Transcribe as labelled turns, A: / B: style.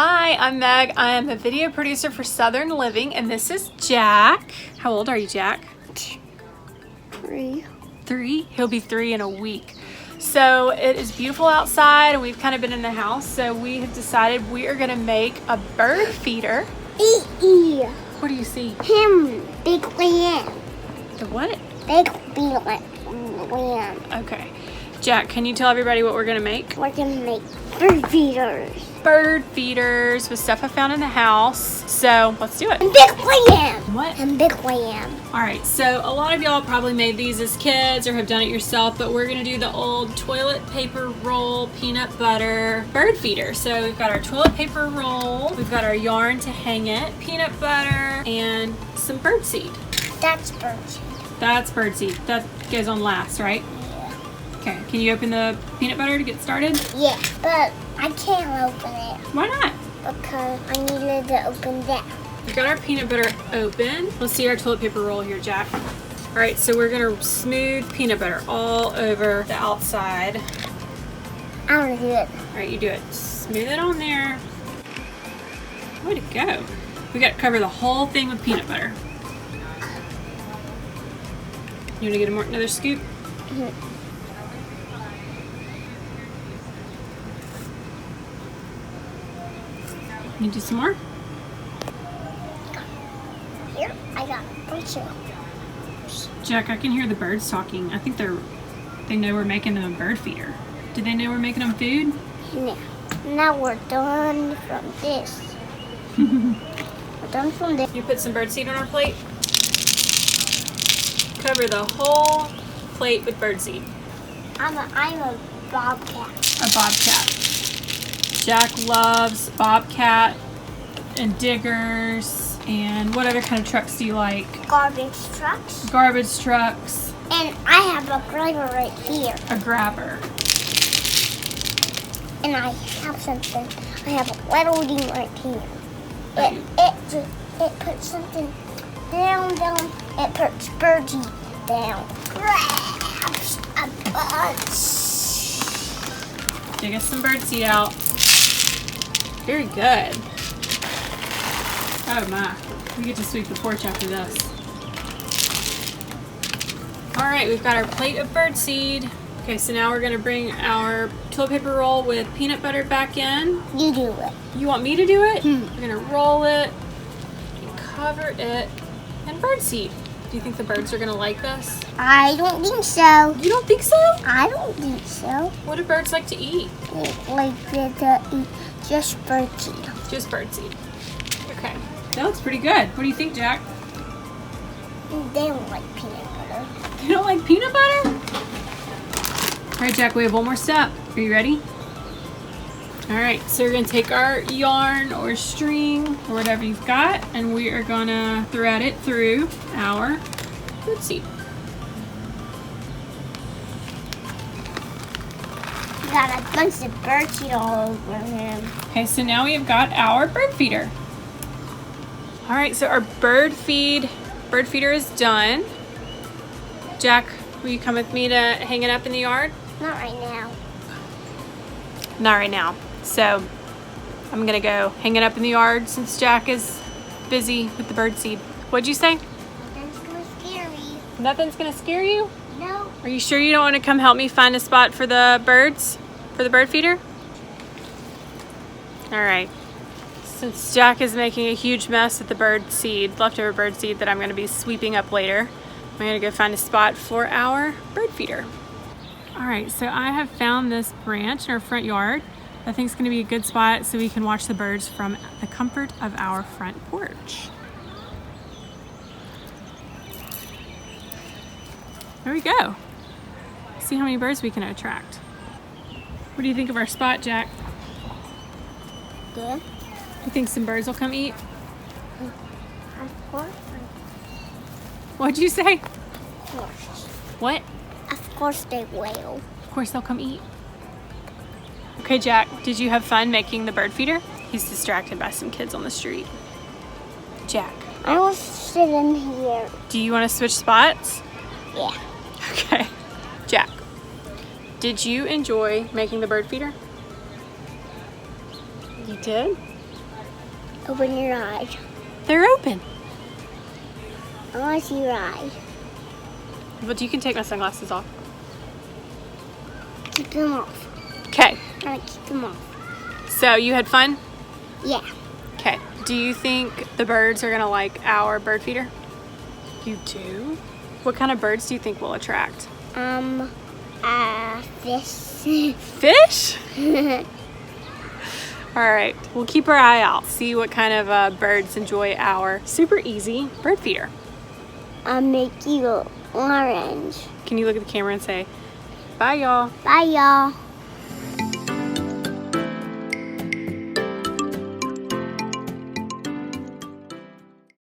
A: Hi, I'm Meg. I am a video producer for Southern Living, and this is Jack. How old are you, Jack?
B: 3.
A: 3? He'll be 3 in a week. So it is beautiful outside, and we've kind of been in the house, so we have decided we are going to make a bird feeder. What do you see?
B: Him, big lamb.
A: The what?
B: Big lamb.
A: Okay. Jack, can you tell everybody what we're going to make?
B: We're gonna make bird feeders.
A: Bird feeders with stuff I found in the house. So let's do it.
B: And big lamb.
A: What?
B: And big lamb.
A: All right, so a lot of y'all probably made these as kids or have done it yourself, but we're gonna do the old toilet paper roll peanut butter bird feeder. So we've got our toilet paper roll, we've got our yarn to hang it, peanut butter, and some bird seed.
B: That's bird seed.
A: That's bird seed. That goes on last, right?
B: Yeah.
A: Okay, can you open the peanut butter to get started?
B: Yeah, but I can't open it
A: Why not?
B: because I needed to open that.
A: We've got our peanut butter open. Let's see our toilet paper roll here, Jack. All right, so we're gonna smooth peanut butter all over the outside.
B: I want to do it.
A: All right, you do it. Smooth it on there. Way to go. We got to cover the whole thing with peanut butter. You want to get another scoop?
B: Mm-hmm.
A: You do some more?
B: Here, I got bird seed.
A: Jack, I can hear the birds talking. I think they know we're making them a bird feeder. Do they know we're making them food?
B: Yeah. Now we're done from this. We're done from this.
A: You put some bird seed on our plate. Cover the whole plate with bird seed.
B: I'm a bobcat.
A: A bobcat. Jack loves bobcat and diggers. And what other kind of trucks do you like?
B: Garbage trucks.
A: Garbage trucks.
B: And I have a grabber right here.
A: A grabber.
B: And I have something. I have a welding right here. It puts something down. It puts birdie down. Grabs a bunch.
A: Dig us some bird seed out. Very good. Oh my. We get to sweep the porch after this. Alright, we've got our plate of bird seed. Okay, so now we're going to bring our toilet paper roll with peanut butter back in.
B: You do it.
A: You want me to do it? We're going to roll it and cover it in bird seed. Do you think the birds are going to like this?
B: I don't think so.
A: You don't think so?
B: I don't think so.
A: What do birds like to eat?
B: They like to eat just bird seed.
A: Just bird seed. Okay. That looks pretty good. What do you think, Jack?
B: They don't like peanut butter.
A: You don't like peanut butter? All right, Jack, we have one more step. Are you ready? All right, so we're gonna take our yarn or string or whatever you've got, and we are gonna thread it through our bird seed.
B: Got a bunch of bird seed all over him.
A: Okay, so now we have got our bird feeder. All right, so our bird feeder is done. Jack, will you come with me to hang it up in the yard?
B: Not right now.
A: Not right now. So I'm gonna go hang it up in the yard since Jack is busy with the bird seed. What'd you say?
B: Nothing's gonna scare me.
A: Nothing's gonna scare you?
B: No.
A: Are you sure you don't want to come help me find a spot for the birds? For the bird feeder? All right. Since Jack is making a huge mess with the bird seed, leftover bird seed that I'm gonna be sweeping up later, I'm gonna go find a spot for our bird feeder. All right, so I have found this branch in our front yard. I think it's gonna be a good spot so we can watch the birds from the comfort of our front porch. There we go. See how many birds we can attract. What do you think of our spot, Jack?
B: Good.
A: You think some birds will come eat?
B: Of course.
A: What'd you say?
B: Of course.
A: What?
B: Of course they will.
A: Of course they'll come eat. Okay, Jack, did you have fun making the bird feeder? He's distracted by some kids on the street. Jack.
B: I will sit in here.
A: Do you want to switch spots?
B: Yeah.
A: Okay. Jack, did you enjoy making the bird feeder? You did?
B: Open your eyes.
A: They're open.
B: I want to see your eyes.
A: But you can take my sunglasses off.
B: Keep them off.
A: Okay.
B: I want to keep them off.
A: So you had fun?
B: Yeah.
A: Okay. Do you think the birds are gonna like our bird feeder? You do? What kind of birds do you think will attract?
B: Fish.
A: Fish? All right, we'll keep our eye out. See what kind of birds enjoy our super easy bird feeder.
B: I'll make you orange.
A: Can you look at the camera and say, bye y'all?
B: Bye, y'all.